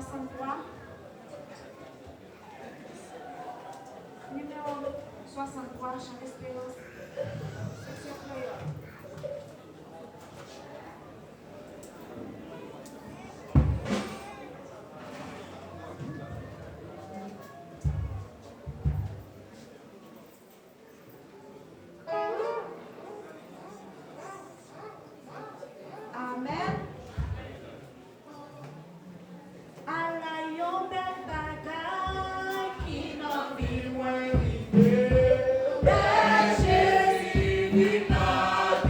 63. Numéro 63, Charles-Espérance, section créole. Amen. Allah yon bel bagay ki nan vil mwen rive. Bel Jésus vin nan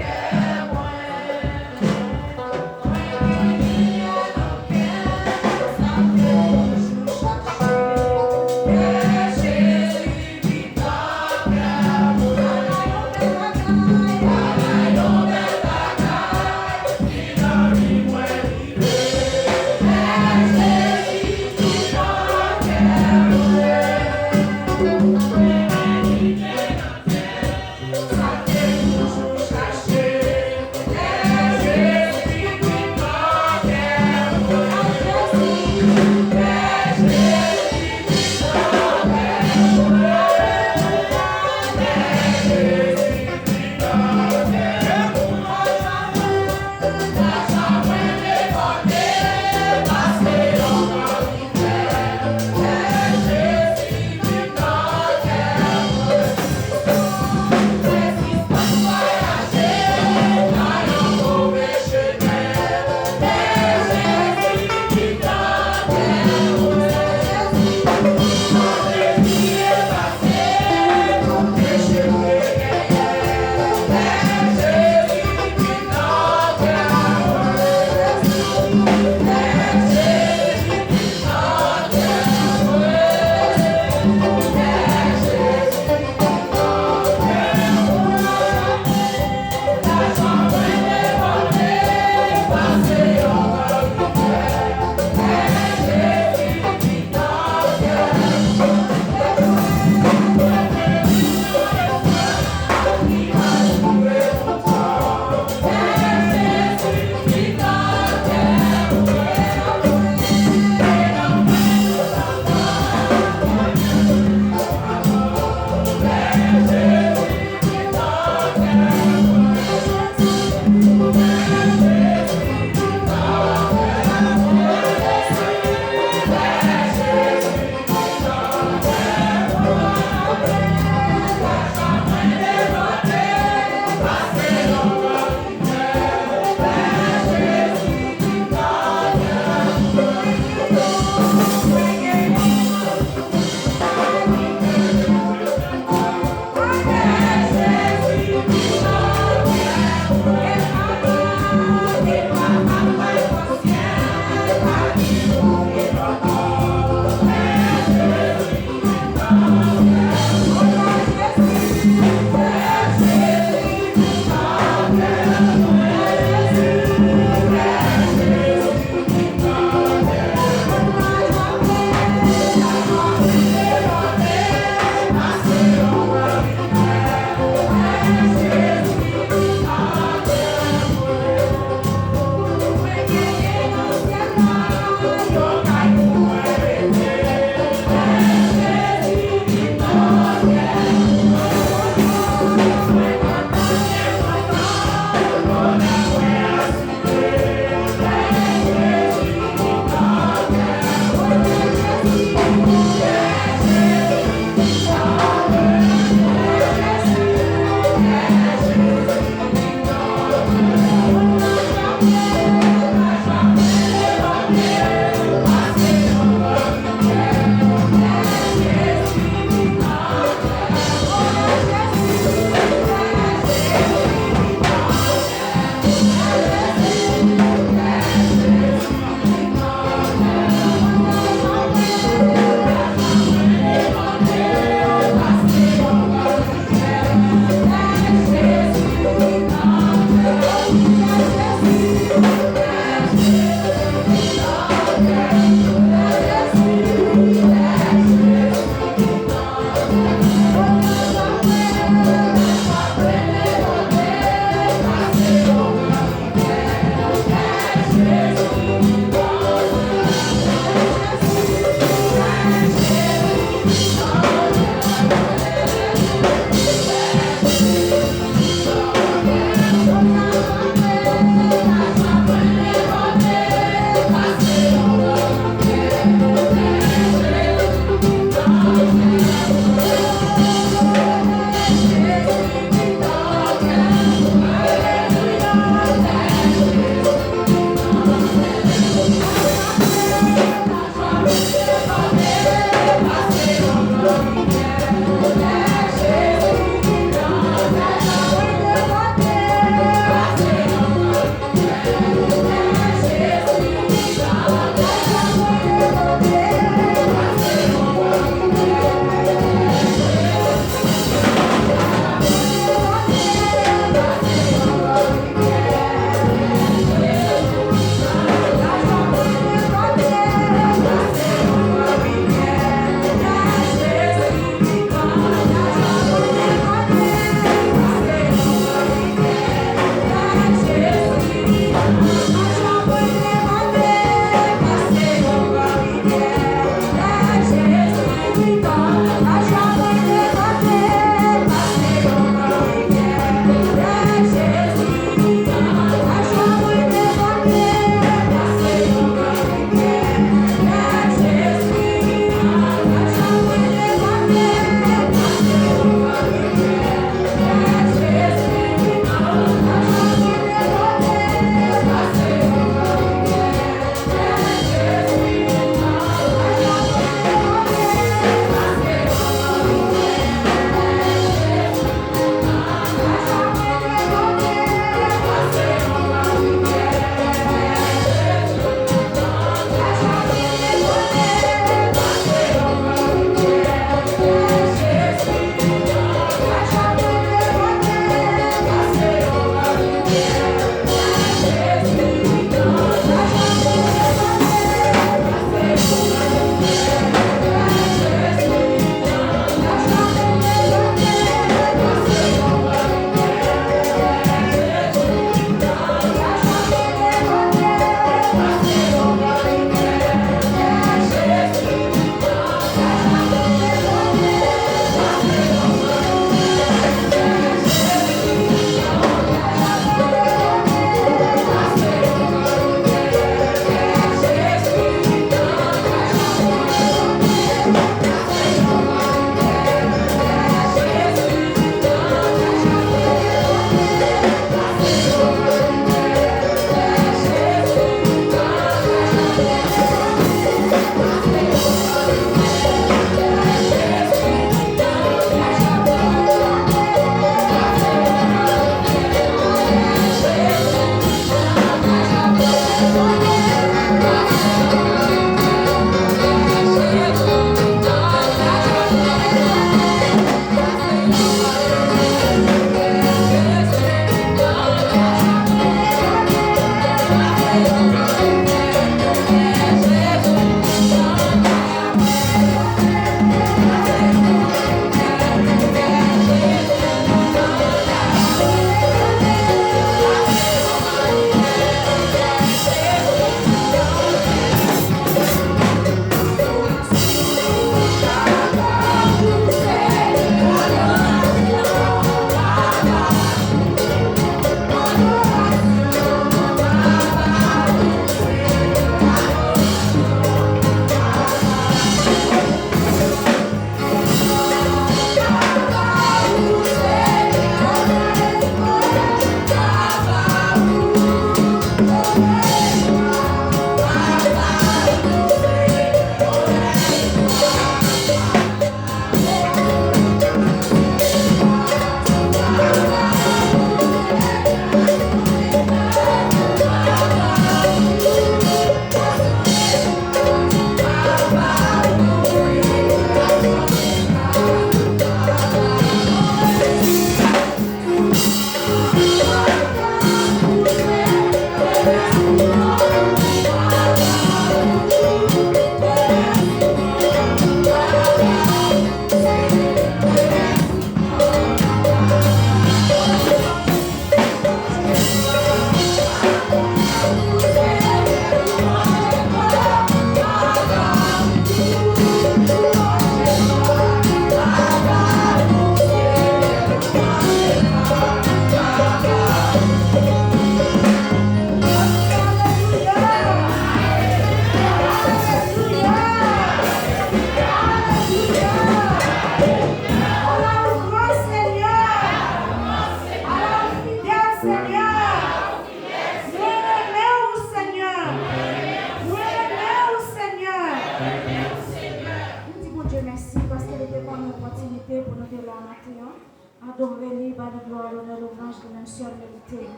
Dieu, merci parce qu'elle était pas une opportunité pour nous de la matin. Adorer lui, par la gloire, l'honneur, l'ouvrage de même seul mérité.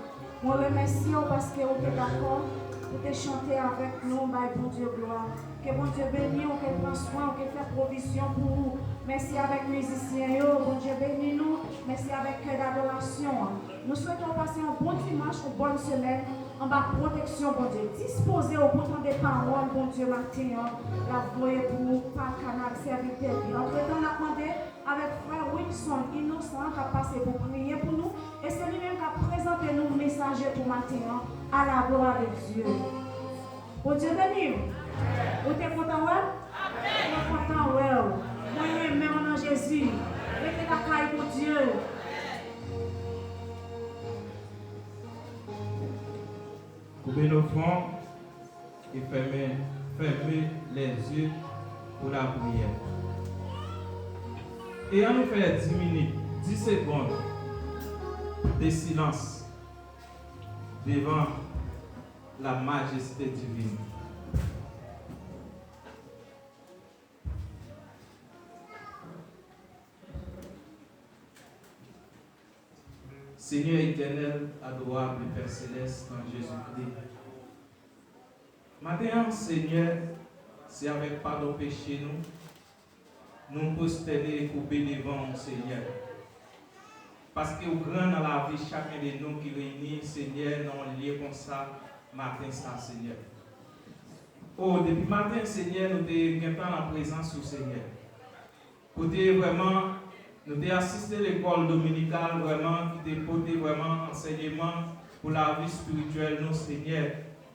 Moi, remercie parce que vous êtes d'accord pour te chanter avec nous, by bon Dieu, gloire. Que bon Dieu bénisse, qu'elle prend soin, qu'elle fait provision pour vous. Merci avec les musiciens, bon Dieu bénisse nous. Merci avec cœur d'adoration. Nous souhaitons passer un bon dimanche, une bonne semaine, en bas protection, bon Dieu. Disposez au bout des paroles, bon Dieu, matin, la voix pour par canal serviteur. Entre-temps, on a demandé avec frère Wilson, innocent, qui a passé pour prier pour nous. Et c'est lui-même qui a présenté nous messager pour matin, à la gloire de Dieu. Bon Dieu béni. Vous êtes content, ouais? Vous êtes content, ouais? Moi, je mets mon nom Jésus. Mettez la caille pour Dieu. Coupez nos fronts et fermez les yeux pour la prière. Et on nous fait 10 minutes, 10 secondes de silence devant la majesté divine. Seigneur éternel, adorable Père céleste en Jésus-Christ. Maintenant, Seigneur, c'est avec pardon péché nous prosterner et couper devant nous, Seigneur. Parce que au grand dans la vie, chacun de nous qui réunit, Seigneur, dans lieu comme ça, matin ça, Seigneur. Oh, depuis matin, Seigneur, nous sommes en présence du Seigneur. Pour vraiment, nous avons assisté à l'école dominicale, vraiment, qui a porté vraiment enseignement pour la vie spirituelle, nous, Seigneur.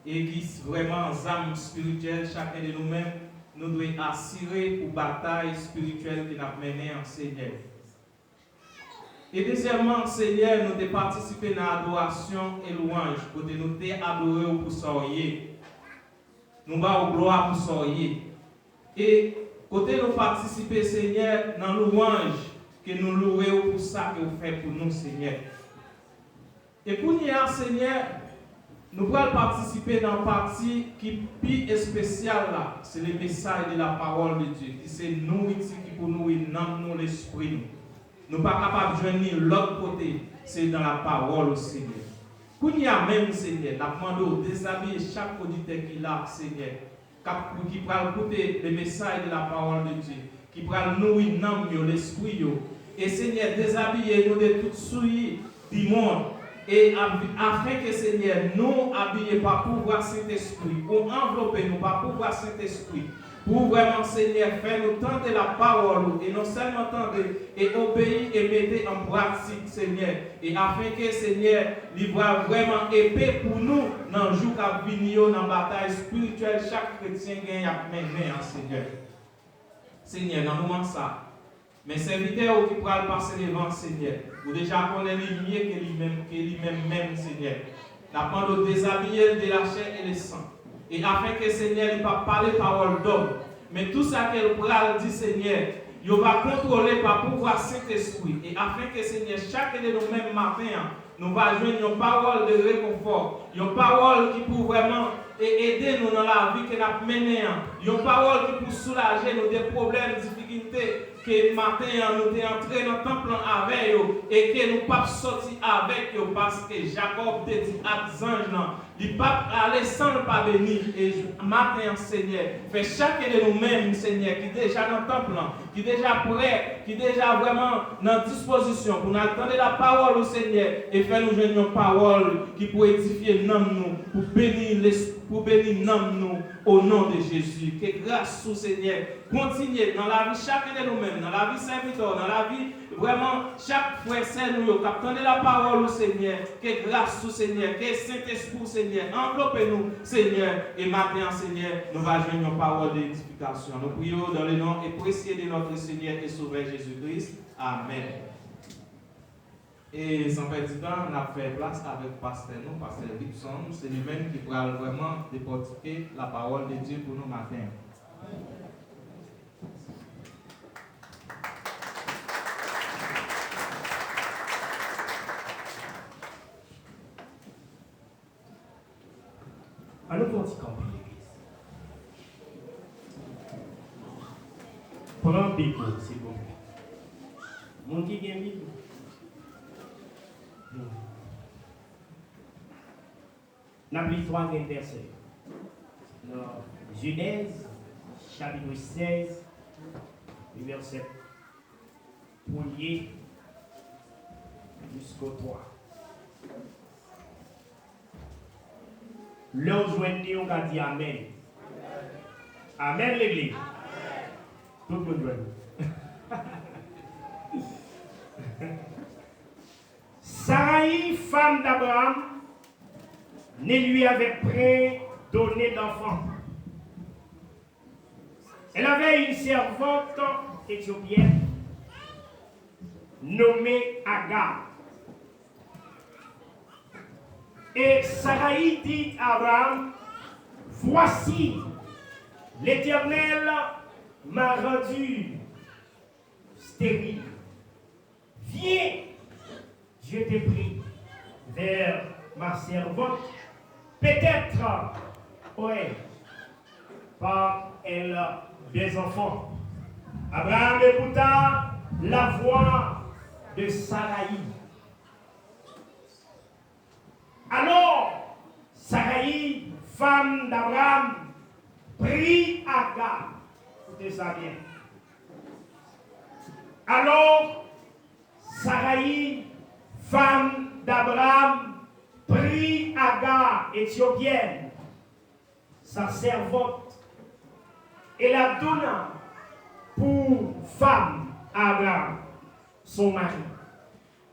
Et qui vraiment, en âme spirituelle, chacun de nous-mêmes, nous devons assurer pour la bataille spirituelle qui nous a menée en Seigneur. Et deuxièmement, Seigneur, nous avons participé dans l'adoration et louange, pour nous adorer pour soyer. Nous avons gloire pour soyer. Et côté nous participer, Seigneur, dans la louange, que nous louons pour ça que vous faites pour nous, Seigneur. Et pour nous, Seigneur, nous allons participer dans une partie qui est plus spéciale là. C'est le message de la parole de Dieu. Qui c'est nous ici qui pour nous et nous l'esprit. Nous ne sommes pas capables de joindre l'autre côté. C'est dans la parole au Seigneur. Pour nous même, Seigneur, nous demandons de déshabiller chaque auditeur qui est là, Seigneur. Qui va écouter le message de la parole de Dieu. Qui va nourrir l'esprit. Et Seigneur, déshabiller nous de toutes souilles du monde. Et afin que Seigneur nous habille par pouvoir Saint-Esprit, ou envelopper nous par pouvoir Saint-Esprit, pour vraiment Seigneur faire nous tenter la parole et non seulement tenter et obéir et mettre en pratique Seigneur. Et afin que Seigneur il voit vraiment épée pour nous dans le jour qui vient dans la bataille spirituelle, chaque chrétien gagne à mener en Seigneur. Seigneur, dans le moment ça. Mais serviteurs qui pourra passer devant Seigneur, vous déjà connaissez mieux que lui-même, Seigneur. Nous avons de déshabiller de la chair et le sang. Et afin que Seigneur ne pas parler parole d'homme, mais tout ça qu'elle pourra dire, Seigneur, il va contrôler par pouvoir Saint-Esprit. Et afin que Seigneur, chacun de nous mêmes matin, nous va joindre une parole de réconfort, une parole qui peut vraiment aider nous dans la vie que nous avons menée, une parole qui peut soulager nos des problèmes, des difficultés. Que matin nous sommes entrés dans le temple avec eux et que nous ne pas sortir avec eux parce que Jacob te dit à des anges, il ne pas aller sans ne pas bénir. Et matin, Seigneur, fait chacun de nous-mêmes, Seigneur, qui est déjà dans le temple, qui est déjà prêt, qui est déjà vraiment dans disposition pour nous attendre la parole au Seigneur et faire nous joindre une parole qui peut édifier nous, pour bénir nous au nom de Jésus. Que grâce au Seigneur continue dans la vie chacun de nous-mêmes, dans la vie serviteur, dans la vie vraiment chaque frère saint nous qui attendez la parole au Seigneur. Que grâce au Seigneur, que Saint-Esprit Seigneur, enveloppez-nous Seigneur et maintenant Seigneur, nous allons joindre une parole d'édification. Nous prions dans le nom et précieux de notre Seigneur et Sauveur Jésus-Christ. Amen. Et sans perdre du temps, on a fait place avec Pasteur Gibson. C'est lui-même qui pourra vraiment décortiquer la parole de Dieu pour nous matin. Allons pour petit camp, l'Église. Prends Bible, s'il vous plaît. Mon qui vient Bible. N'a plus 3 versets. Genèse, chapitre 16, verset 1er jusqu'au 3. Là où on a dit Amen. Amen, l'église. Tout le monde doit. Sarai, femme d'Abraham, ne lui avait pas donné d'enfant. Elle avait une servante éthiopienne nommée Agar. Et Sarai dit à Abraham, voici, l'Éternel m'a rendu stérile. Viens, je te prie, vers ma servante, peut-être, ouais, par elle des enfants. Abraham écouta la voix de Sarai. Alors, Sarai, femme d'Abraham, prit Agar. Écoutez ça bien. Alors, Sarai, femme d'Abraham, prit Agar, éthiopienne, sa servante, et la donna pour femme à Abraham, son mari.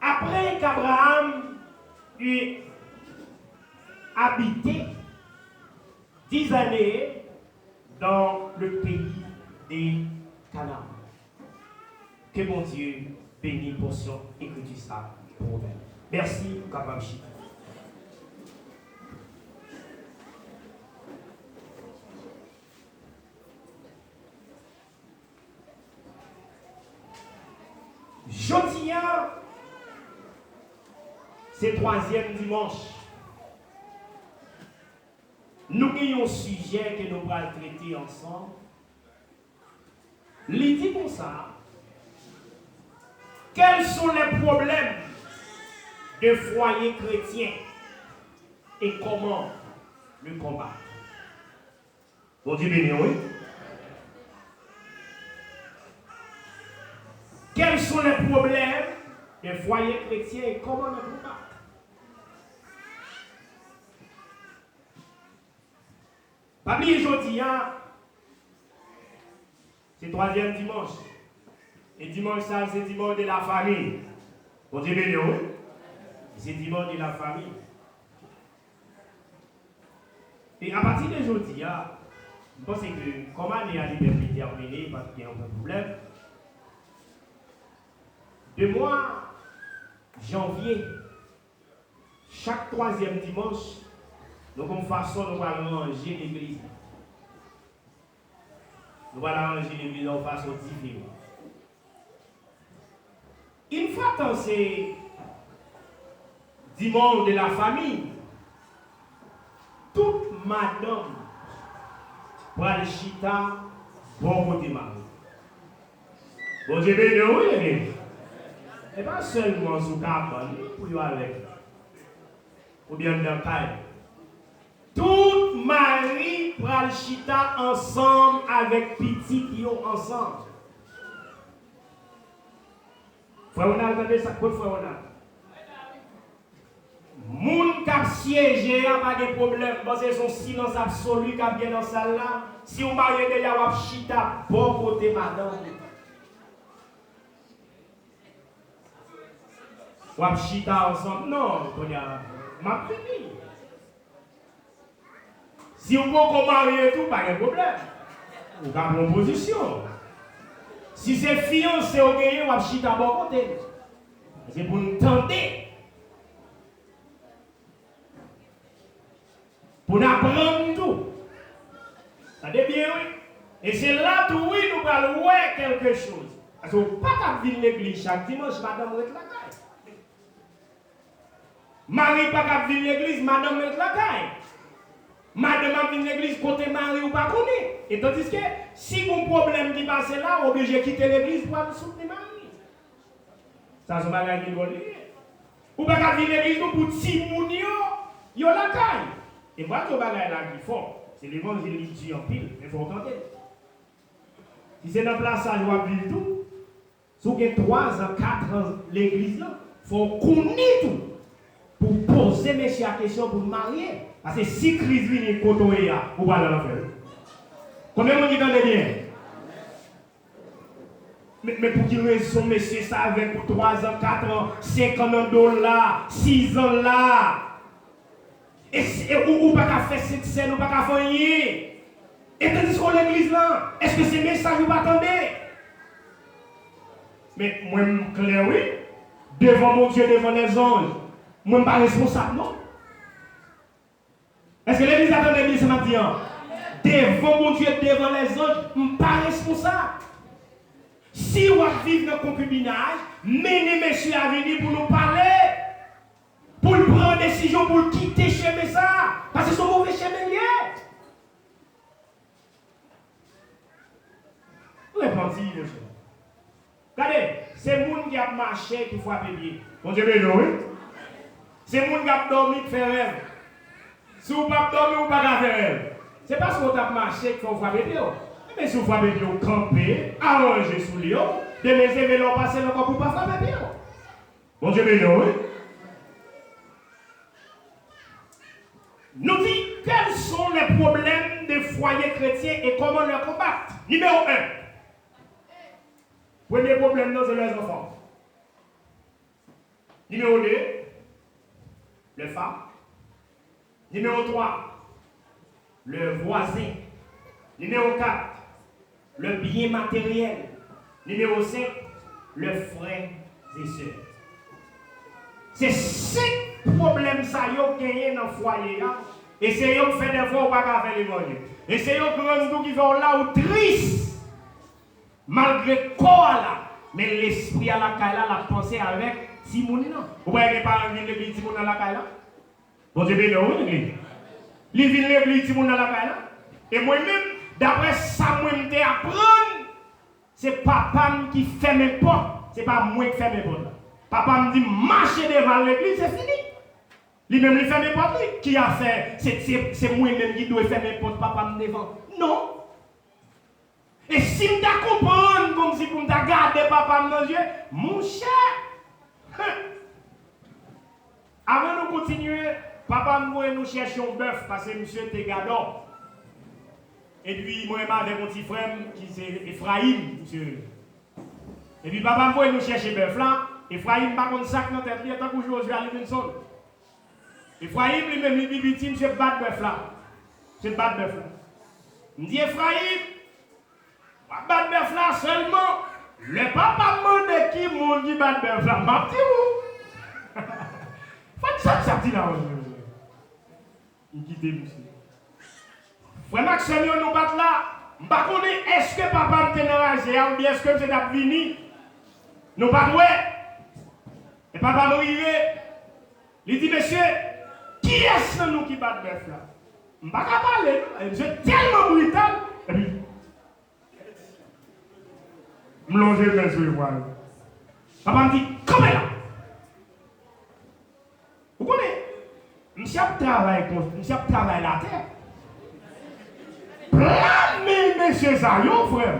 Après qu'Abraham eut habité 10 années dans le pays des Canaan. Que mon Dieu bénisse pour son écriture ça pour vous. Merci, Kabachi. Jeudi, c'est 3e dimanche. Nous avons un sujet que nous allons traiter ensemble. Il dit comme ça. Quels sont les problèmes de foyer chrétien et comment le combattre? Bon Dieu béni, oui. Quels sont les problèmes de foyer chrétien et comment le combattre? Parmi aujourd'hui, c'est 3e dimanche. Et dimanche, ça, c'est dimanche de la famille. Bon Dieu béni, oui. C'est dimanche de la famille. Et à partir d'aujourd'hui, je pense que comme l'année a été terminée, parce qu'il y a un peu de problème, de mois janvier, chaque 3e dimanche, nous avons une façon de ranger l'église. Nous allons ranger l'église de façon différente. Une fois dans ces dimanches de la famille, toute madame pour aller chita, bon côté mari. Bon Dieu béni, oui. Et pas seulement sous cabane, pour y aller. Ou bien dans le caille. Tout mari pour aller chita ensemble avec petit qui ont ensemble. Frère, on a entendu ça, quoi, frère, on a? Moun kap siégé, pas de problème, parce que son silence absolu qui vient dans la salle là. Si vous mariez déjà, vous chita, bon côté madame. Vous chita ensemble, non, on a ma fini. Si vous pouvez marier tout, pas de problème. Vous avez une position. Si c'est fiancé au gagné, vous avez chita bon côté. C'est pour nous tenter. Pour nous apprendre tout. Ça dit bien, oui. Et c'est là où oui, nous allons voir quelque chose. Parce que vous ne pouvez pas venir à l'église chaque dimanche, madame est la caille. Marie pas venir à l'église, madame est la caille. Madame vient l'église côté mari ou pas connaît. Et tandis que si vous avez un problème qui passe là, obligé de quitter l'église pour soutenir mari. Ça c'est pas qui doit lier. Ou pas venir l'église pour ti moun yo la caille. Et moi tout bagay là qui fort, c'est l'évangile qui dit en pile, mais faut entendre. Si c'est dans place ça doit vivre tout. Si vous avez 3 ans, 4 ans l'église là, faut connaître tout pour poser monsieur la question pour marier. Parce que si crise vient côté là, vous allez l'enfer. Combien de monde qui entend bien? Mais pour quelle raison, monsieur, ça avec pour 3 ans, 4 ans, 50 $, 6 ans là? Et ou pas qu'à faire cette scène, ou pas qu'à faire rien? Et tandis qu'on l'église là, est-ce que c'est message ou pas attendez? Mais moi, je suis clair, oui. Devant mon Dieu, devant les anges, moi, je ne suis pas responsable, non? Est-ce que l'église attend l'église ce matin? Devant mon Dieu, devant les anges, je ne suis pas responsable. Si vous vivez dans le concubinage, menez messieurs à venir pour nous parler, pour prendre une décision, pour quitter chemin ça, parce que c'est un mauvais chemin lié. Répondez, monsieur. Regardez, c'est le monde qui a marché qui frappe bien. Bon Dieu, oui. C'est le monde qui a dormi qui fait rêve. Si vous ne pouvez pas dormir, vous ne pouvez pas faire rêve. C'est parce que vous avez marché qu'il faut frapper bien. Mais si vous frappez bien, vous campez, arrangez sous le lion, de mes événements passer encore pour ne pas frapper bien. Bon Dieu, oui. Nous disons quels sont les problèmes des foyers chrétiens et comment les combattre. Numéro 1. Premier problème, c'est les enfants. Numéro 2, les femmes. Numéro 3, le voisin. Numéro 4, le bien matériel. Numéro 5, le frère et sœurs. C'est 5 problèmes ça yo gagné dans le foyer. Et c'est eux qui fait des fois ou pas faire l'évangile. Et c'est eux qui vont là où triste. Malgré quoi là, mais l'esprit à la caille là, la pensée avec Simone non. Vous voyez les parents viennent l'église Simone à la caille là? Bon Dieu béni oui l'église. Ils viennent l'église Simone à la caille là. Et moi-même, d'après ça, moi je apprendre, c'est papa qui fait mes portes, c'est pas moi qui fait mes portes. Papa me dit marcher devant l'église, c'est fini. Lui-même il fait mes portes, qui a fait, c'est moi-même qui dois faire mes portes, papa me devant. Non. Et si je comprends comme si je garder papa dans les yeux, mon cher, avant de continuer, papa me nous chercher un bœuf parce que monsieur était gardant. Et puis moi avec mon petit frère qui c'est Ephraïm, monsieur. Et puis papa me nous chercher bœuf là, Ephraïm pas contre sac dans tête, il est tant que Josué à Livingston. Ephraïm lui-même il dit monsieur bat bœuf là. C'est bat bœuf là. Me dit Ephraïm bat bœuf là seulement, le papa demande qui monde qui bat bœuf là, m'a dit où? Faut ça dit là. Il quitte monsieur. Frère Maxime nous bat là, je ne sais pas est-ce que papa me enragé ou bien est-ce que c'est venu. Nous pas doué. Et papa me arrivé. Il dit monsieur, qui est-ce que nous qui bat bœuf là? Je ne sais pas parler. C'est tellement brutal. Et puis me longer mes yeux voir. Papa me dit, comment là? Vous connaissez? Monsieur travaille la terre. Mais monsieur ça, yo frère.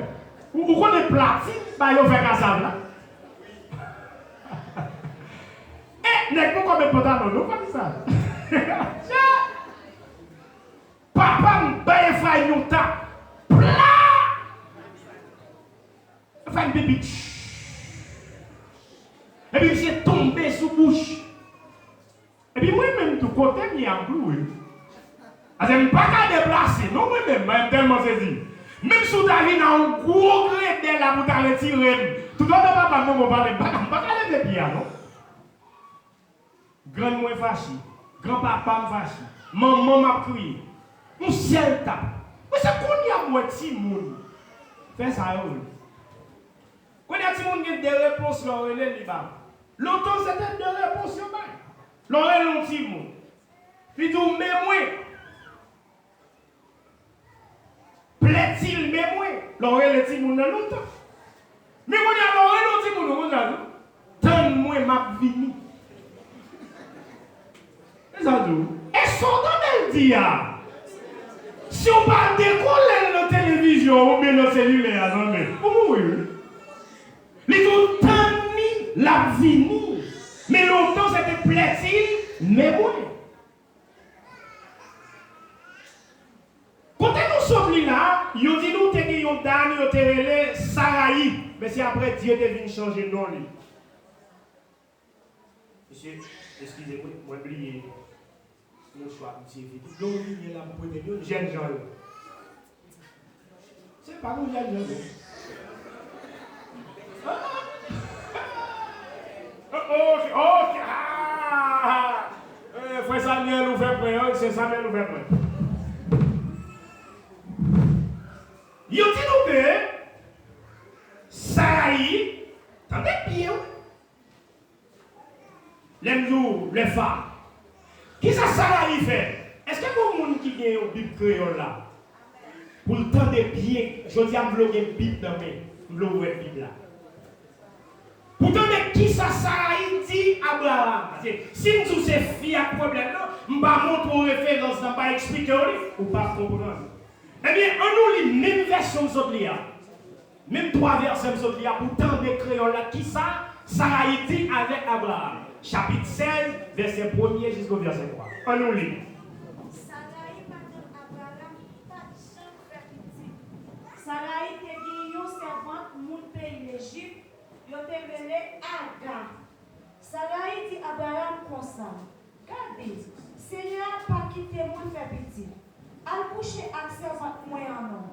Vous connaissez platine, bah yo fait cassave là. Eh, n'est-ce pas comme pantalon, nous comme ça. Papa me baille frère nous tape. Enfin, bébé. Et puis, j'ai tombé sous bouche. Et puis, moi-même, tout côté, il y a un cloué. Je ne peux pas déplacer. Non, moi-même, je suis tellement saisi. Même si tu as un gros crédit là pour te retirer, tout le monde ne va pas me parler. Je ne peux pas lever les pieds, non? Grand-moi fâché. Grand-papa me fâché. Maman m'a crié. Mon ciel tape. Mais c'est qu'on y a moitié de monde. Fais ça, oui. Quand il y a des réponses, l'on est libre. L'autre, c'était des réponses. L'on est l'autre. Puis tout, mais moi, plaît-il, mais moi, l'oreille le petit monde dans longtemps. Mais moi, l'oreille le petit monde dans longtemps. Tant moi, m'a vini. Et son nom, elle dit, si on parle d'école dans la télévision ou bien dans le cellulaire, oui. Les tout temps ni la vini. Mais longtemps, c'était plaît-il, mais moi. Quand nous sommes là, ils dit nous que nous dame, nous te Saraï. Mais c'est après Dieu est venu changer nom. Monsieur, excusez-moi, moi oublié. Mon choix, monsieur Philippe. Donc, il est là pour prêter nous, jeune gens. C'est pas nous, jeune gens. Ok. Frère Samuel nous fait prêt, c'est Samuel nous fait prêt. Il dit nous que Saraï, attendez bien, les jours, les femmes, qui ça Saraï fait? Est-ce que vous monde qui gagne au Bible créole là, pour le temps de bien, je dis à me bloquer une Bible dans mes, me bloquer une Bible là. Pourtant, qui ça Saraï dit Abraham? Si nous sommes filles à problème, je ne vais pas montrer référence, je ne vais pas expliquer, ou pas comprendre. Eh bien, on nous lit même version de même 3 versets de pourtant des créoles là, qui ça Saraï dit avec Abraham. Chapitre 16, verset 1er jusqu'au verset 3. On nous lit. Saraï, madame Abraham, pas de champ faire petit. Saraï te dit, yon servante, mon pays l'Égypte. Yo te vele Agar. Saraï dit Abraham comme ça. Regardez, Seigneur pas quitté moi faire petit. Al coucher avec servante moi en nom.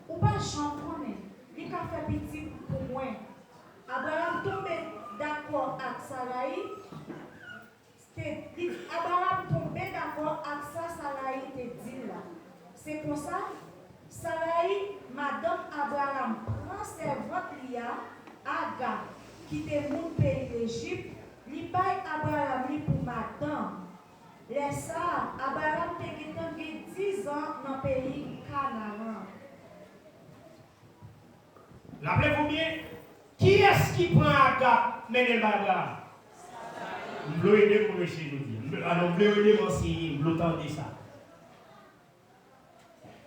Ou pas j'en connais. Il a fait petit pour moi. Abraham tombe d'accord avec Saraï. Abraham tombe d'accord avec ça, Saraï te dit là. C'est pour ça, Saraï, madame Abraham, prend servante Lia. Agar, qui était mon pays d'Égypte, li bail Abraham li pour madame. Laisse ça, Abraham te 10 ans dans le pays Canaan. Rappelez-vous bien, qui est-ce qui prend Agar, mener Abraham? Je veux aider pour essayer de dire. Alors, je veux aider pour essayer de ça.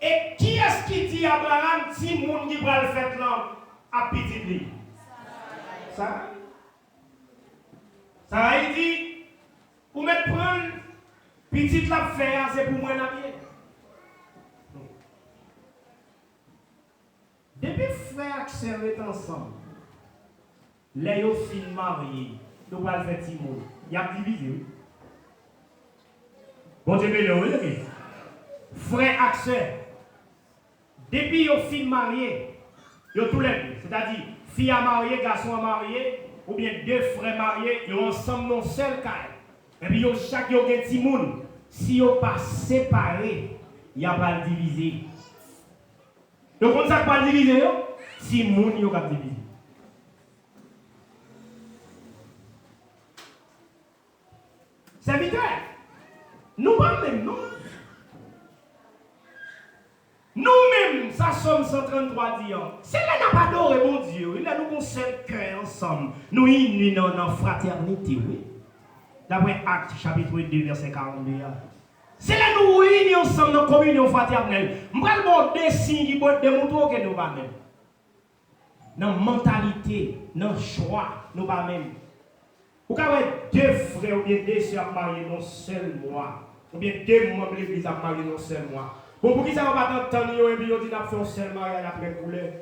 Et qui est-ce qui dit à Abraham, si mon qui va le faire là, à petit lui? Saraï dit, pour me prendre, petite la faire, c'est pour moi la vie. Depuis frère et sœur est ensemble, les filles mariés, nous allons faire Timon. Il y a divisé. Bon Dieu, oui. Frère et sœur, depuis les filles mariées, ils ont tous les deux, c'est-à-dire, fille à marier, garçon à marier, ou bien 2 frères mariés, ils sont ensemble dans un seul cas. Et puis, chaque yon gen ti moun. Si ils ne sont pas séparés, il n'y a pas de diviser. Donc, on ne sait pas diviser, si moun yon pas diviser. Serviteur, nous pas même, non? Nous-mêmes, ça sommes 133 diants. C'est là n'a pas adoré mon Dieu. Il a nous un seul cœur ensemble. Nous unis dans la fraternité. Oui. D'après Actes chapitre 2, verset 42. C'est là nous unis ensemble dans la communion fraternelle. Je vais vous des signes qui vont démontrer que nous pas même. Dans la mentalité, dans le choix, nous pas même. Vous avez 2 frères ou bien 2 sœurs mariés dans un seul mois. Ou bien 2 membres de l'église mariés dans un seul mois. Bon, pour qui ça va pas t'entendre et puis on dit qu'on fait un seul mariage après couler.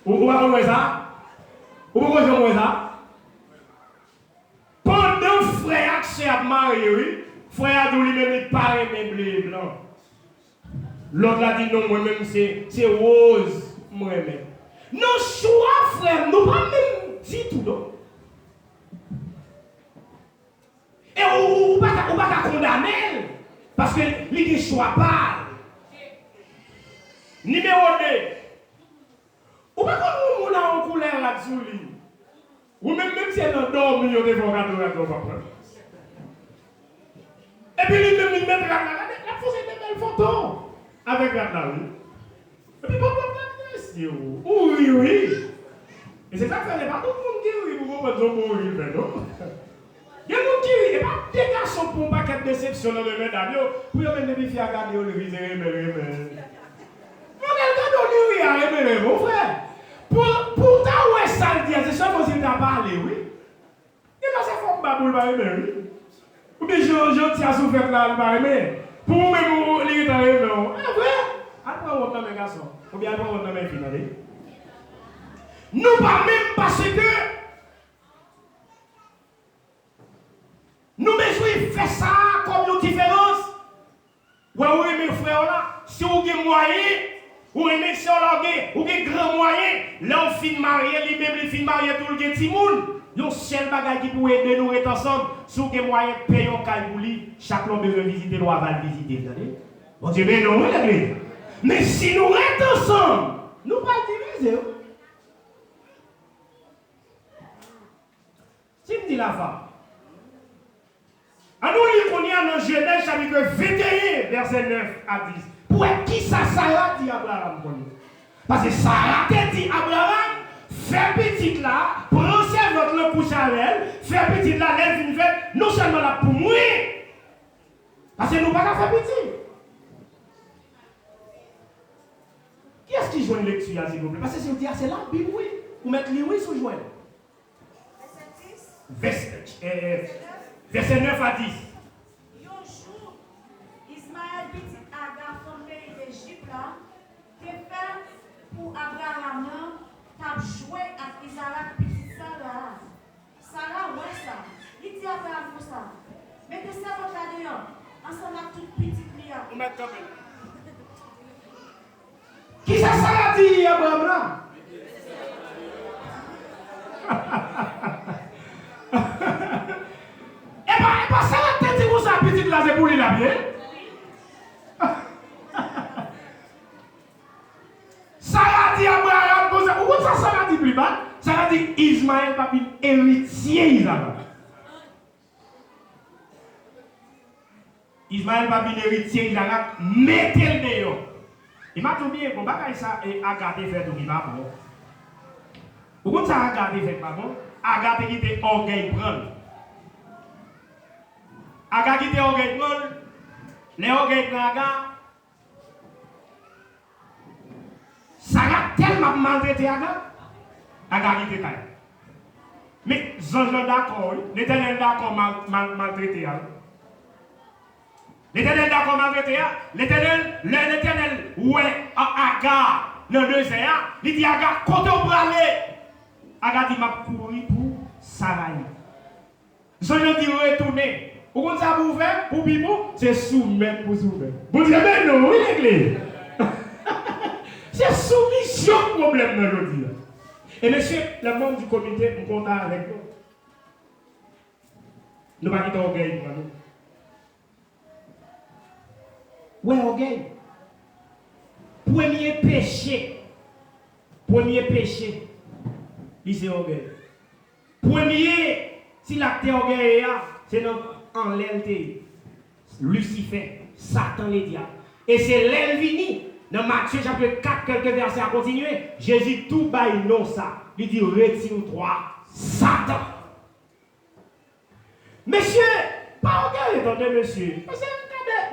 Vous va comprendre ça? Vous comprenez ça? Pendant frère qui a marié, oui, frère a dit lui-même il paraît même bleu blanc. L'autre a dit non, moi-même c'est rose, moi-même. Nos choix, frère, nous pas même dit tout donc. Et on ne va pas condamner. Parce que l'idée choix pas. Numéro 2. Ou pas qu'on a en couleur là-dessous. Ou même si elle a dormi, on devrait regarder papa. Et puis lui-même, il met la photo des belles photos. avec la oui. Et puis, papa, oui, oui. Et c'est ça que fait, pas tout le monde qui rit pour comprendre son bon rire, non? Il y a des gens qui rient, et pas des garçons pour un paquet de déception dans le médaille, pour eux même des filles à garder le riz, on est le gars de lui, mon frère. Pour ta ouais ça le dire, c'est ça que vous avez parlé, oui. Et là, c'est fort, baboule, bah, oui. Ou bien, je tiens à souffrir là, bah, oui. Pour vous-même, vous, les gars, oui. Ah, vrai? Après, on va mes garçons. Ou bien, après, on va mes filles, nous pas même parce que nous besoin faire ça comme une différence. Ouais, oui, mes frères là, si vous avez moyen, ou aimez si vous avez grand moyen, là on finit marié, lui-même il finit marié tout le petit monde. Yon seul bagage qui peut aider nous être ensemble, si vous avez moyen de payer un caille pour lui, chaque l'homme besoin de visiter, doit va le visiter. Bon Dieu, mais non, l'église. Mais si nous restons ensemble, nous ne pas diviser. Si me dit la femme, à nous lire qu'on y a dans Genèse chapitre 21, verset 9 à 10. Pour qui ça Sarah dit Abraham? Parce que Sarah te dit Abraham, fais petite là, prends votre le couche à elle, fais petite là, lève une fête, non seulement là pour mourir, parce que nous ne pouvons pas faire petit. Qui est-ce qui joue une lecture, s'il vous plaît? Parce que c'est la Bible, oui. Vous mettez les oui sur joindre. Verset 9 à 10. Un jour, Ismaël petit Agar, son pays d'Égypte, qui fait pour Abraham, qui a joué avec Isaac petit Sarah. Sarah, ouais ça. Il dit Abraham pour ça. Mettez ça votre là-dedans. Ensemble avec toute petite prière. Qui ça Sarah dit Abraham? Et pas ça la tête de vous a petite là, c'est pour lui la bien. Sarah dit Abraham, pourquoi ça Sarah dit plus bas? Sarah dit Ismaël pas une héritier Isaac. Ismaël pas une héritier Isaac, mettez-le dehors. Il m'a tout bien, bon, bagaille ça et Agathe fait tout qui va bon. Pourquoi ça Agathe fait pas bon? Agathe qui était orgueil prendre. Agathe qui était orgueil prendre. Les orgueils prendre Agathe. Sarah tellement maltraité Agathe. Agathe qui était taille. Mais Jean d'accord, l'Éternel d'accord maltraité Agathe. L'Éternel d'accord maltraité Agathe. L'Éternel, ouais, Agathe, le désert, il dit Agathe, quand on peut aller. Agathe dit, m'a couru pour Sarah. Je dis, retourner. Pourquoi ça vous fait? Pour Bibou, c'est soumettre pour soumettre. Vous dites, mais non, oui, l'église. C'est soumission le problème aujourd'hui. Et monsieur, le membre du comité, nous comptons avec nous. Nous ne pas quitter orgueil pour nous. Ouais, orgueil. Premier péché. C'est orgueil. Premier, si l'acte orgueil c'est en l'élité. Lucifer, Satan, les diables. Et c'est l'elvini. Dans Matthieu chapitre 4, quelques versets à continuer, Jésus tout baille non ça. Il dit retire-toi, Satan. Monsieur, pas orgueil, attendez, monsieur. Parce que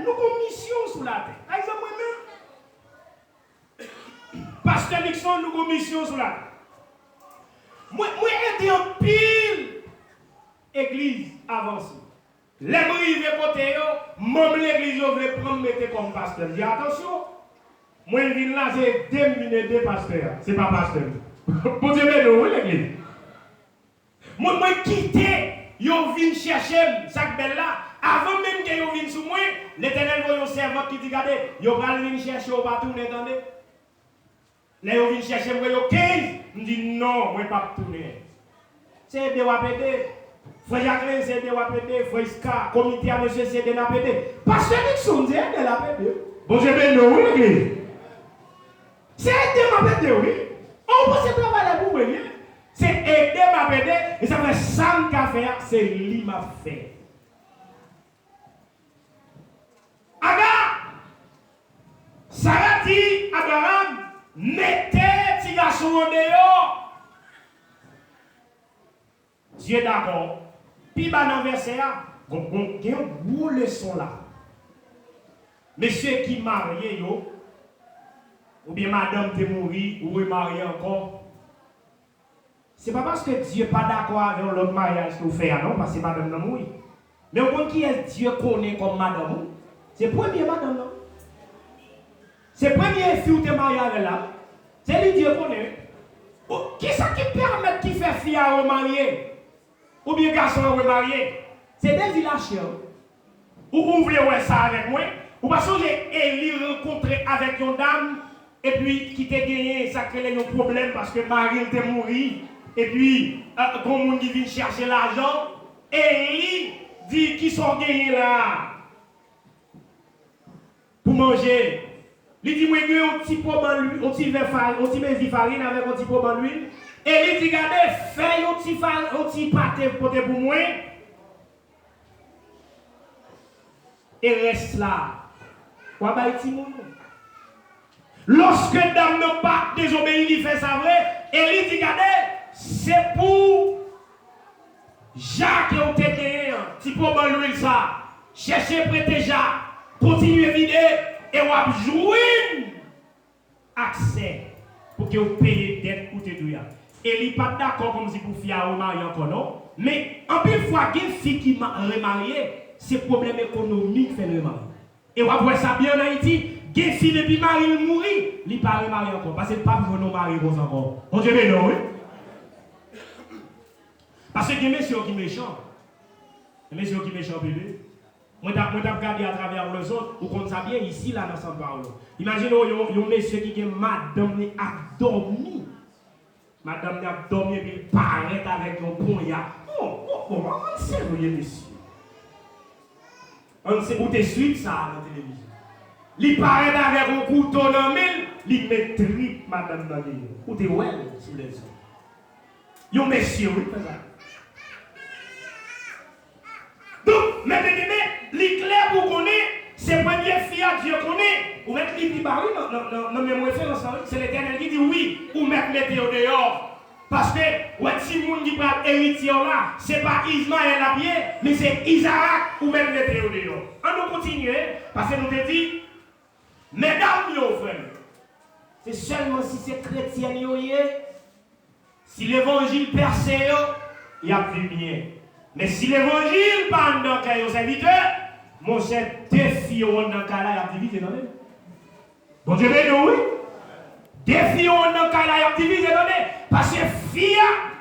nous avons une mission sous la terre. Par exemple, moi-même, Pasteur Nixon, nous avons une mission sous la terre. Moi, aidé en pile église avancée. Les brives côté, même l'église, je voulais prendre mettre comme pasteur. Dis attention, moi, je viens là, c'est 2 minutes de pasteur. Ce n'est pas pasteur. Pour dire, mais non, l'église. Moi, quitter, je viens chercher cette belle là. Avant même que je vienne sous moi, l'Éternel voit un servant qui dit, regardez, je vais venir chercher au bateau, vous entendez? Là, je viens chercher, moi, 15. Je dis, non, je ne vais pas tourner. C'est des wapédés. Frère Jacqueline, c'est des wapédés. Frère Iska, comité à monsieur, c'est des wapédés. Pasteur Nixon, c'est des wapédés. Bon, je vais nous, oui, l'église. C'est aider ma pédé, oui. On peut se travailler pour moi. C'est aider ma pédé. Et ça fait 100 cafés, c'est lui m'a fait. Aga, Sarah dit Abraham, mettez petit garçon en dehors. Dieu est d'accord. Puis dans le verset là, il y a une gros leçon là. Monsieur qui marié yo, ou bien madame te mourie, ou remarié encore. C'est pas parce que Dieu n'est pas d'accord avec l'autre mariage que vous faites, non, parce que madame n'a mourie. Mais au point qui est Dieu connaît comme madame, c'est premier madame non. C'est premier fille qui est marié avec là. C'est lui Dieu connaît. Qui est-ce qui permet qui fait fille à remarier? Ou bien garçon à remarier? C'est des villages. Ou voulez ouais ça avec moi? Ou parce que j'ai rencontré avec une dame et puis qui t'a gagné, ça crée un problème parce que Marie était morte. Et puis, quand on vient chercher l'argent, et il dit qu'ils sont gagnés là pour manger. Il dit, moi, j'ai un petit pot en l'huile, un petit verre de farine avec un petit pot en l'huile. Et il dit, regardez, fais un petit pâté pour moi. Et reste là. Lorsque dame ne pas désobéir, il fait ça vrai. Et il dit, regardez, c'est pour Jacques qui ont été si pour bon l'huile ça. Cherchez prêter Jacques, continuez à vider et on va jouer accès pour que vous payiez dette ou te douille. Et il n'est pas d'accord comme si vous fiez à remarier encore non. Mais en plus fois qu'il y a une fille qui m'a remarié, c'est problème économique fait le remarier. Et on va voir ça bien en Haïti. Il y a une fille depuis Marie mourir, il n'est pas remarié encore. Parce que le pape ne veut pas marier encore. On dirait non, oui? Parce que les messieurs qui méchants, les messieurs qui méchants, bébé, moi t'as regardé à travers les autres, ou comme ça bien ici, là, dans São Paulo. Imaginez, il y a un monsieur qui est madame a dormi. Madame a dormi et puis paraît avec un poignard. On sait, vous messieurs. On sait où tu suis ça à la télévision. Il paraît avec un couteau dans le mille, il met trip madame dans le ou tu es ouais sous les yeux. Il y a un monsieur, oui, c'est ça. Donc, maintenant, l'éclair pour connaître, c'est première fille à Dieu connaît. Ou mettre les barils dans mes références, c'est l'Éternel qui dit oui, ou mettre les au dehors. Parce que, si le monde qui parle héritier là, ce n'est pas Ismaël à pied, mais c'est Isaac ou même les au dehors. On nous continue, parce que nous te dit, mesdames, nos frères, c'est seulement si c'est chrétien, si l'évangile percé, il y a plus bien. Mais si l'évangile parle dans le cas aux serviteurs, mon cher, défi dans le cas là, il y a divisé dans le. Bon Dieu, oui. Défi dans le cas là, il y a divisé dans le. Parce que fille,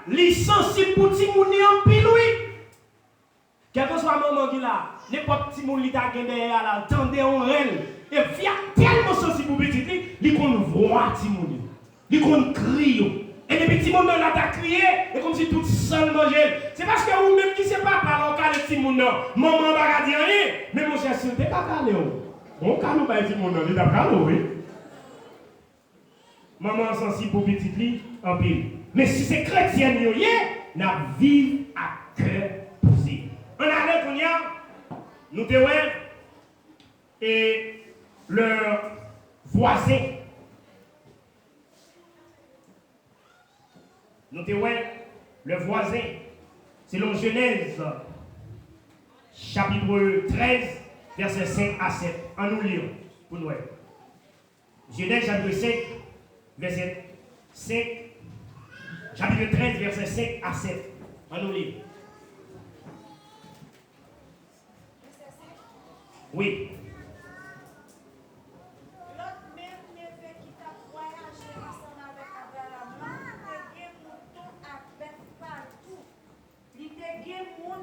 licenciée pour petit moun en pile, oui. Quel que soit le moment qui là, n'importe petit moun qui t'a gagné là, tendez en rêve. Et fille tellement sensible pour petit, il qu'on voit petit moun. Il qu'on crie. Et les petits monde là t'a crié, et comme si tout seul mangeait. C'est parce que vous-même qui ne savez pas parler au cas de petits monde, maman va dire rien. Mais mon cher, si vous n'êtes pas calé, on calme pas les petits monde, il est calé, oui. Maman sensible pour petit lit, en pile. Mais si c'est chrétien, n'a vivre à cœur posé. On a qu'on y a, nous te voyons, et leur voisin. Nous te voyons, le voisin, selon Genèse, chapitre 13, versets 5 à 7. En nous lire, pour nous. Genèse, chapitre 5, verset 5, chapitre 13, verset 5 à 7. En nous lire. Oui.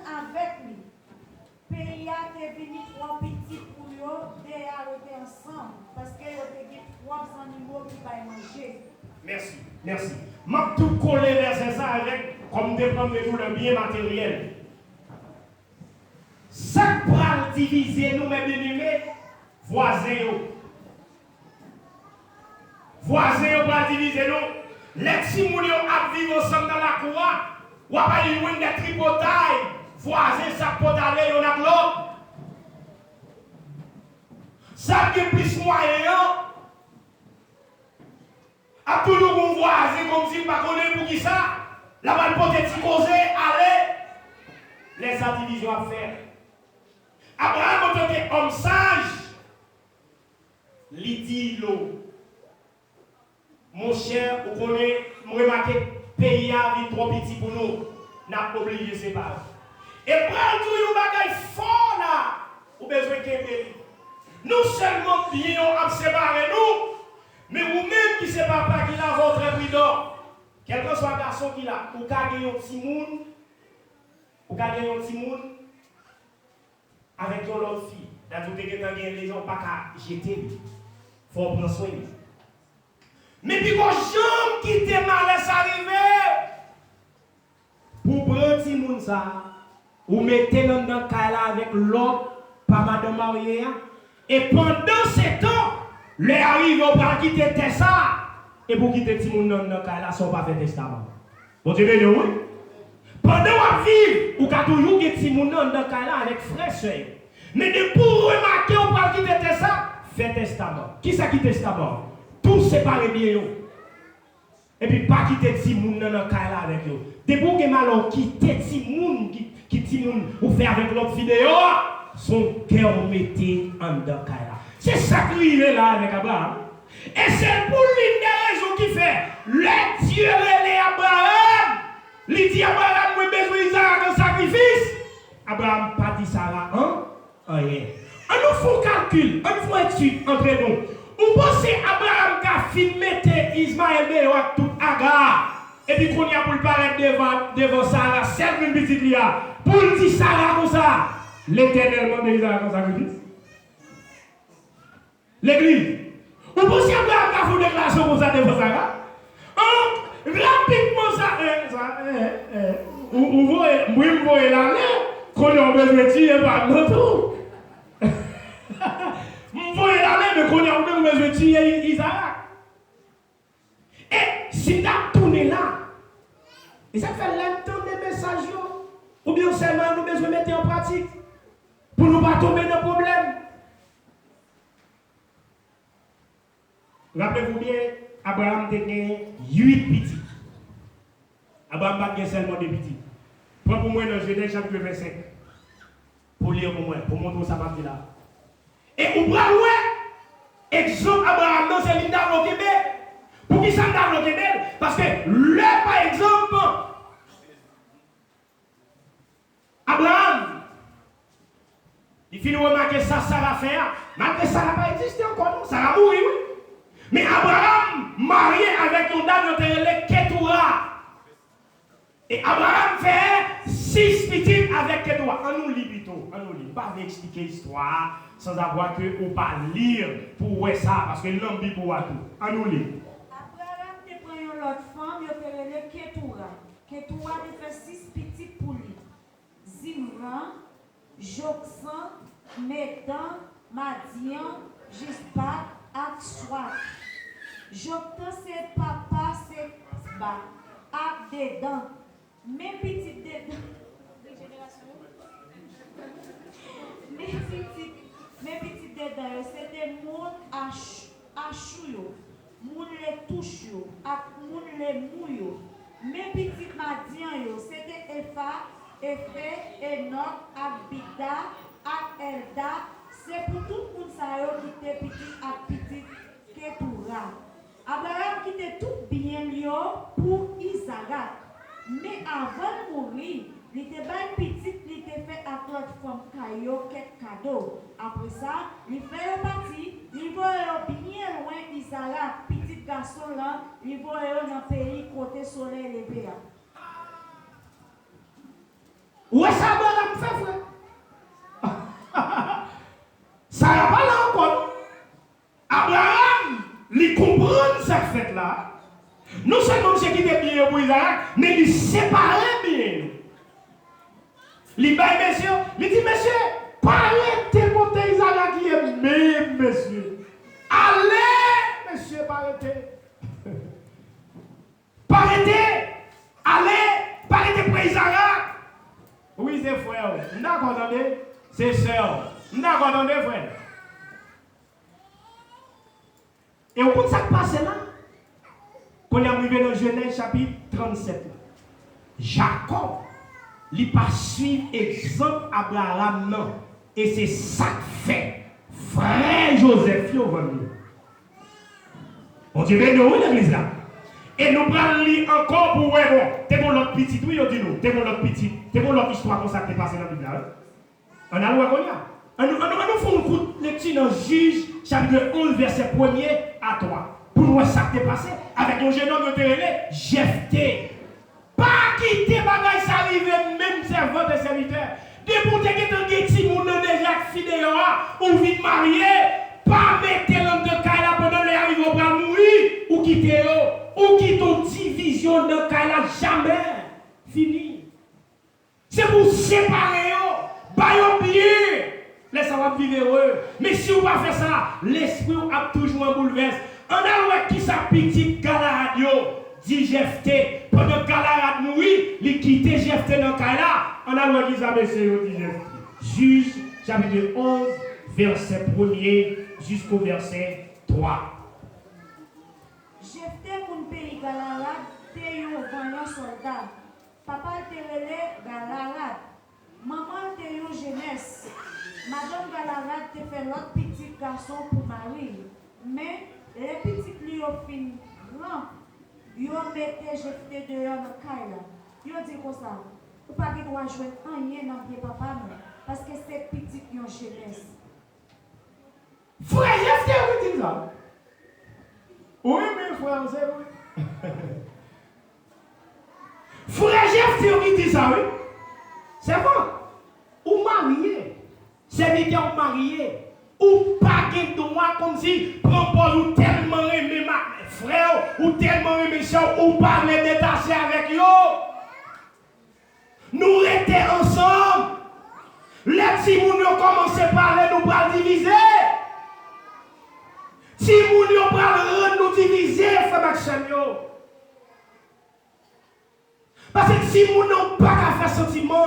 Avec lui. Pays a venu trois petits pour eux, de arrêter ensemble. Parce que vous avez trois animaux qui vont manger. Merci, merci. M'a tout collé vers ça avec, comme dépendre de tout le bien matériel. Ça va diviser nous, mes bien-aimés, voisins. Voisins va diviser nous. Les petits moulins à vivre ensemble dans la cour, ou à pas y des tripotailles. Voisin, ça peut aller dans l'autre. Ça qui est plus moyen, A tout nous qu'on voisin comme si pas connaît pour qui ça. La balle peut-être causé, allez. Les divisions à faire. Abraham, en tant qu'homme sage, il dit l'eau. Mon cher, vous connaissez, vous remarquez, pays a vie trop petit pour nous. N'a pas obligé de séparer. Et prendre tout un bagage fort là, vous avez besoin de nous seulement bien à séparer nous, mais vous-même qui ne séparez pas qui a votre prudent. Quel que soit le garçon qui a, ou gagner un petit monde, ou gagner un petit monde avec une autre fille. Dans tout le temps, les gens pas qu'à jeter. Il faut prendre soin. Mais puis quand jambe qui te malaise arrivé, pour prendre un petit monde ça, ou mettez dans le cas là avec l'autre, pas madame mariée, et pendant ce temps, les arrivent au pas quitter ça. Et pour quitter le petit monde dans le cas là, ils ne sont pas fait testament. Vous avez oui? Pendant qu'on vit, ou quand toujours des petits monde dans le cas là avec frère soeur. Mais de pour remarquer on va quitter ça, fait testament. Qui ça qui testament? Tout séparé bien. Et puis pas quitter petit monde dans le cas là avec eux. De pour que malheur quitter petit monde qui petit monde ou faire avec l'autre vidéo, son cœur mettait en dedans cas là. C'est ça qui est là avec Abraham. Et c'est pour l'une des raisons qui fait le Dieu relève Abraham. Il dit Abraham, moi besoin d'Isaac en sacrifice. Abraham pas dit Sarah, hein? Rien. On nous fait calcul, on nous fait étude entre nous. On pense Abraham qui a filmé Ismaël avec tout Agar. Et puis qu'on y a pour le paraître devant Sarah, c'est une petite lia. Pour dire Sarah comme ça, l'éternellement de Isaac en sacrifice. L'église. Vous pensez que Abraham a fait une déclaration comme ça devant Sarah? Rapidement, ça. Vous voyez, moi, je voyais là, qu'on a besoin de tirer par notre. Vous voyez là, mais qu'on a besoin de tirer Isaac. Et si tu as tourné là, et ça fait longtemps des messages, ou bien seulement nous besoin de mettre en pratique pour ne pas tomber dans le problème. Rappelez-vous bien, Abraham a 8 petits. Abraham n'a pas seulement 2 petits. Prends pour moi dans Genèse chapitre 25. Pour lire pour moi, pour montrer ça partie là. Et vous prenez exemple Abraham dans c'est l'Inda au Québec. Pour qui ça dans le Québec? Parce que là, par exemple, Abraham, il finit de remarquer ça, ça va faire. Malgré ça n'a pas existé encore, ça va mourir, oui. Mais Abraham, marié avec une dame, on dirait Ketura. Et Abraham fait 6 petites avec Ketura. On nous lit plutôt, on nous lit. Pas expliquer l'histoire sans avoir que ou pas lire pour voir ça, parce que l'homme dit pour voir tout. On nous lit. Abraham te prend l'autre femme, il te relève Ketura. Ketura te fait 6 petites pour lui. Zimran, Joksan, Medan, Madian, Gispa, Akswat. Joktan c'est papa, c'est Sba. Ak dedans. Mes petites dedans. Mes petites dedans, c'était mon achou. Moun le touche, ak moun le mouyo. Mes petites madian, c'était Efa, Efe, Enoch, Abida, ak Elda. C'est pour tout le monde qui était petit à petit Ketura. Abraham qui était tout bien pour Isaac. Mais avant de mourir, il était bien petit, il était fait à l'autre femme caillou, quelques cadeaux. Après ça, il fait un parti, il va bien loin Isaac, petit garçon là, il va dans le pays côté soleil levé. Où est-ce que Abraham fait, frère? Ça n'a pas là encore. Abraham, il comprend cette fête-là. Non seulement c'est qui était bien pour Isaac, mais il séparait bien. Il dit, monsieur, parlez de côté Isaac qui est même, monsieur. Allez, monsieur, parlez. Parlez pour Isaac. Oui, c'est frère. Vous n'entendez? C'est sœur. Vous n'entendez, frère? Et au bout de ça qui passe là, Quand on est arrivé dans Genèse chapitre 37, Jacob, il pas suivre exemple Abraham non. Et c'est ça que fait frère Joseph yo venu. On dit mais nous l'église là. Et nous prenons lire encore pour ouais bon, t'es bon l'autre petit oui on dit nous, t'es bon l'autre petit, t'es bon l'autre histoire comme ça qui est passé dans la Bible là. On a le qu'on y a. On nous fait une courte lecture dans Juge chapitre 11 verset 1er à 3. Pour voir ça qui est passé avec un jeune homme de Jephthé. Pas quitter bagage ça arrive même serveur de serviteur. Depuis que tu es petit moun déjà fidèle ou vite marié, pas mettre l'homme de Kaila pendant les arrive au bras mourir ou quitter ou quitter ton division de Kaila jamais fini. C'est pour séparer yo, bien. Laisse ça vivre heureux. Mais si vous pas faire ça, l'esprit a toujours un bouleverse. On a qui sa petite Galahad dit Jephthé, pendant que Galahad mourit, il quitte Jephthé dans Kaila. On a le Elisabeth dit Jephthé. Juge chapitre 11, verset 1er jusqu'au verset 3. Jephthé, mon pays Galahad, t'es un vaillant soldat. Papa te relé Galahad. Maman te une jeunesse. Madame Galahad te fait l'autre petit garçon pour mari. Mais les petits lui ont fini grand. Ils ont mis Jephthé dehors dans Kaila. Ils ont dit comme ça. Ou pas qu'il doit jouer rien dans le papa parce que c'est petit qui ont jeunesse. Frère Jephthé, vous dites ça? Oui, mais frère, c'est oui. Frère Jephthé, vous dites ça, oui? C'est bon. Ou marié. Serviteur marié. Ou pas de droit comme si propos ou tellement aimé ma frère ou tellement aimé soeur ou pas les détacher avec eux. Nous étions ensemble. Les petits moun ont commencé à parler, nous pas diviser. Si moun ont parlé, nous diviser, frère Maxime. Parce que si moun n'ont pas qu'à faire sentiment,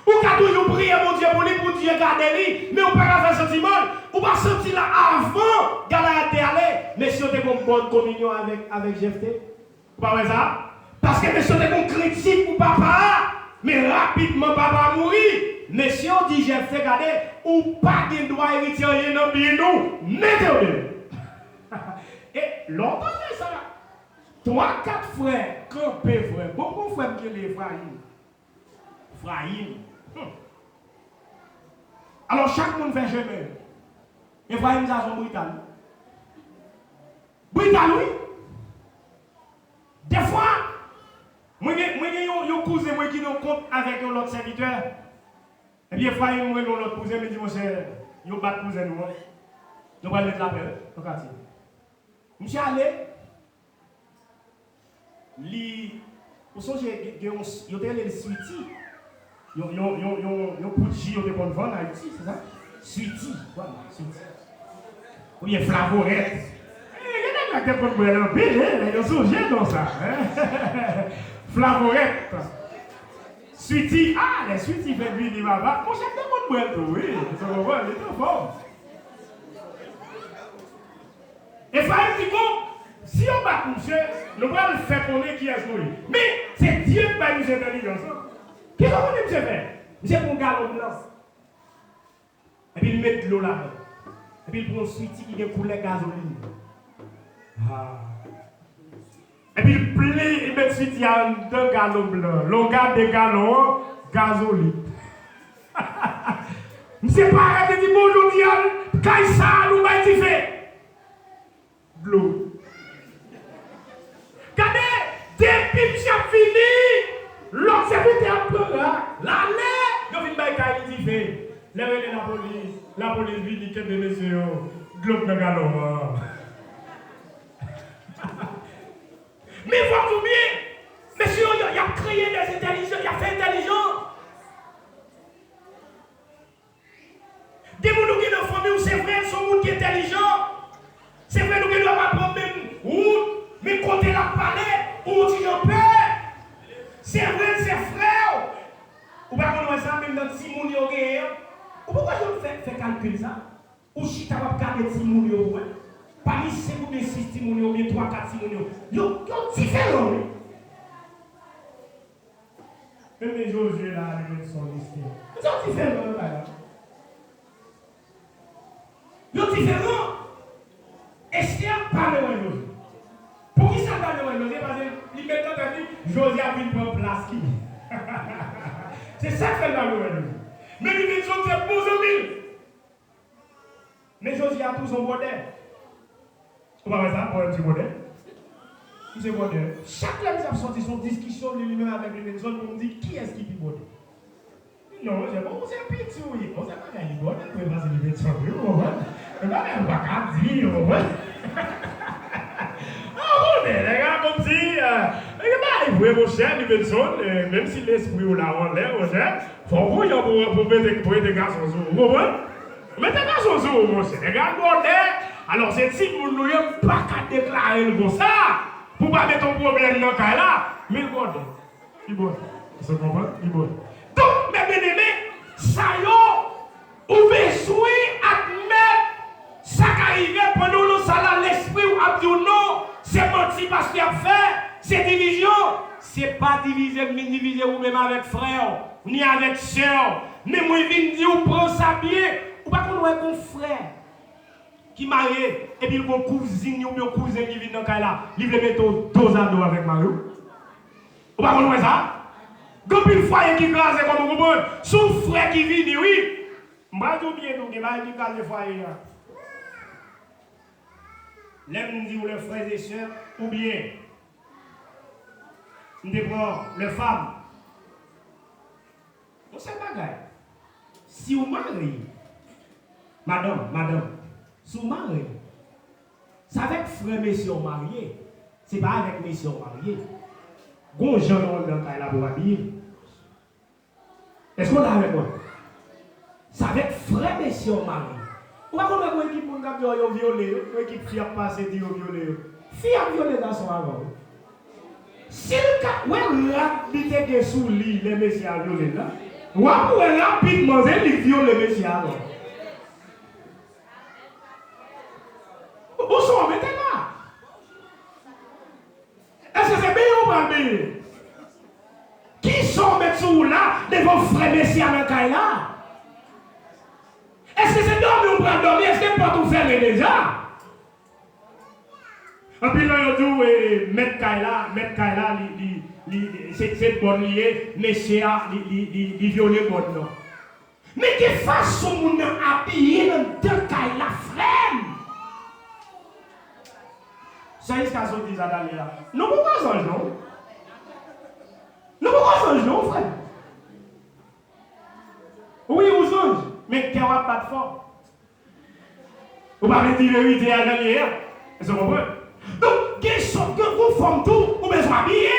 ou qu'à toujours prier mon Dieu pour lui, pour Dieu garder lui, mais on pas qu'à faire sentiment, ou pas sentir là avant, Galahad est allé, mais si on était comme bonne communion avec Jephthé, vous pas ça? Parce que monsieur était comme critique pour papa, mais rapidement papa mourit. Mais si on dit Jephthé, regardez, ou pas de droit héritier dans bien nous, mettez-vous bien. Et longtemps ça. 3-4 frères, campés frères, beaucoup frères qui les Ephraïm. Alors chaque monde fait chemin. Ephraïm ça son brutal. Brutal oui. Des fois, moi j'ai un cousin moi qui nous compte avec un autre serviteur. Et puis Ephraïm moi l'autre cousin me dit mon cher, yo bat cousin nous. Nous va mettre la paix au quartier. Monsieur allé li pour ça yo te les sweetie. Yo Pucci, yo te kon vendre à Haïti, c'est ça? Sweetie, voilà, Sweetie. Ou bien Flavorette. Il y a des gens qui ont un peu ils sont sujets dans ça. Flavorette. Sweetie, les Sweetie fait vivre là-bas. Mon chef de mon boîte, oui, ils sont bons, ils sont forts. Et Frère dit bon, si on bat monsieur, nous allons le faire connaître qui est nous. Mais c'est Dieu qui va nous intelligence. Qu'est-ce que monsieur fait? Monsieur prend un galon blanc. Et puis il met de l'eau là-dedans. Et puis il prend un sweetie qui est coulé gasoline. Et puis il plie, il met sweetie en deux galons blancs. L'on garde des galons gasoline. Monsieur pas arrêté de dire bonjour Diane. Kaïsa nous va dire fait. De l'eau. Regardez, depuis que j'ai fini. L'autre serviteur pleura. L'année, nous venons de il fait. La police lui dit que des messieurs, globe de galon. Mais voyez-vous bien, monsieur, il a créé des intelligences, il a fait intelligent. Des gens qui ont une famille, c'est vrai, sont gens qui sont intelligents. C'est vrai, nous devons apprendre même route, mais côté la palais, où tu en paix. C'est vrai, c'est frère. Ou pas qu'on voit ça même dans Timoun yo guerre. Ou pourquoi je fais calcul ça? Ou si tu vas garder Timoun yo ouais. Parmi 5 ou bien 6 timounions, ou bien 3, 4 timounions, ils sont différents. Même Josué là, avec son histoire. Ils sont différents là. Ils sont différents. Esther parle de Josué. Pour qui ça parle de Josué? Parce que il met dans ta vie, Josué a pris une place qui. C'est ça que fait dans le Josué. Mais il dit Josué pour 1000. Mais Josué a tout son modèle. Comment va ça pour un petit modèle? C'est modèle. Chaque fois que sorti son discussion lui-même avec les personnes pour me dire qui est-ce qui est modèle. Non, c'est bon, c'est un petit oui. On ne sait pas qu'il est modèle, mais c'est les personnes. On ne va pas dire. Ah, les gars, comme si, il faut mon cher, les personnes, même si l'esprit ou la en l'air, il faut vous pour aider les garçons. Vous comprenez? Mais t'es pas son jour, mon cher. Les gars, alors c'est si vous n'avez pas qu'à déclarer comme ça, pour pas mettre ton problème dans le cas là, mais bon, il bon. Vous comprenez? Il bon. Donc, mes bien-aimés, ça y est, vous besoin d'admettre ça qui arrive pendant le salaire, l'esprit ou a dit non, c'est menti parce qu'il a fait, c'est division. C'est pas diviser vous-même avec frère, ni avec soeur, mais moi, je viens dire, vous prenez ça bien, ou pas qu'on ait un frère qui marié, et puis il y a une cousine ou un cousin qui vient dans le cas là, il veut mettre deux ados avec Mario. Ou pas qu'on ait ça? Quand une foyer qui glase comme vous comprenez, son frère qui vient, oui, je vais bien nous, qui glase le foyer. L'aime dit les frères et sœurs, ou bien, nous prenons les femmes. On sait pas, gars. Si vous mariez, madame, si vous mariez, c'est avec frère messieurs mariés, c'est pas avec messieurs mariés. Bon, gens dans le cas là pour habiller. Est-ce qu'on est avec moi? C'est avec frère messieurs mariés. Ou pas qu'on a une équipe qui a violé, une équipe qui a passé dit violé. Fille a violé dans son avant. Si le cas, ouais, rapidement sous lit, les messieurs a violé là. Ouais, rapidement, ils violent les messieurs avant. Où sont mettez là? Est-ce que c'est bien ou pas bien? Qui sont mettés là devant frère messieurs à la là? Est-ce que c'est dormir ou pas dormir? Est-ce que pas tout faire déjà? Et puis là, il dit, mettre Kaila, c'est bon lié, mais c'est il violer bon non. Mais quelle façon on a habillé dans deux Kaila frère? C'est ce qu'a dit Zadalia. Nous ne pouvons pas changer, non? Nous ne pouvons pas changer, non, frère? Oui, vous changez, mais qui n'a pas de forme. Vous ne pouvez pas dire la vérité à gagner. Vous comprenez? Donc, que vous formez tout, vous besoin habiller.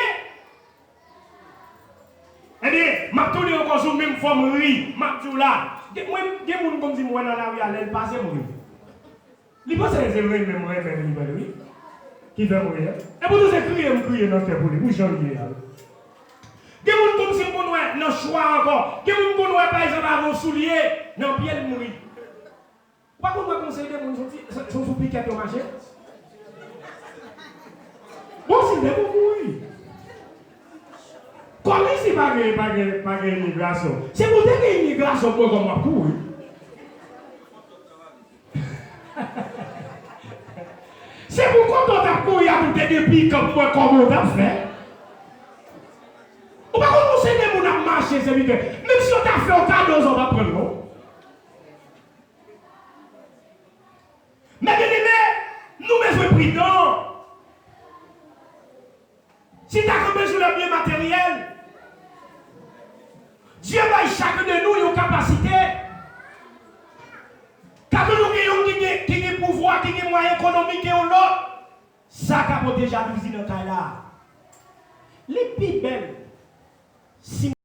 Eh bien, je tourne encore sur la même forme, oui, je suis là. Il y a des gens qui disent, moi, dans la rue, elle passe, moi. Il pense que c'est vrai, même moi, oui. Qui fait mourir. Et pour nous crier dans ce pour lui, vous changez. Il y a des gens comme si vous avez un choix encore. Il y a des gens qui ont par exemple un soulier, dans le pied de mourir. Pourquoi vous conseillez des gens qui sont sous piquet au marché? Bon, c'est bien pour mourir. Comme ici, pas de immigration. C'est pour dire que l'immigration pour comme moi courir. C'est pourquoi on a couru à tout depuis comme moi, comme on a fait. On va commencer à nous marcher, c'est vite. Même si on t'a fait un cadeau, on va prendre l'eau. Mais bien aimé, nous besoin de prudents. Si tu as besoin de bien matériel, Dieu va chacun de nous une capacité. Quand nous avons qui a pouvoir, qui a moyen économique et l'autre, ça a déjà jalousie dans le cas là. Les plus belles, si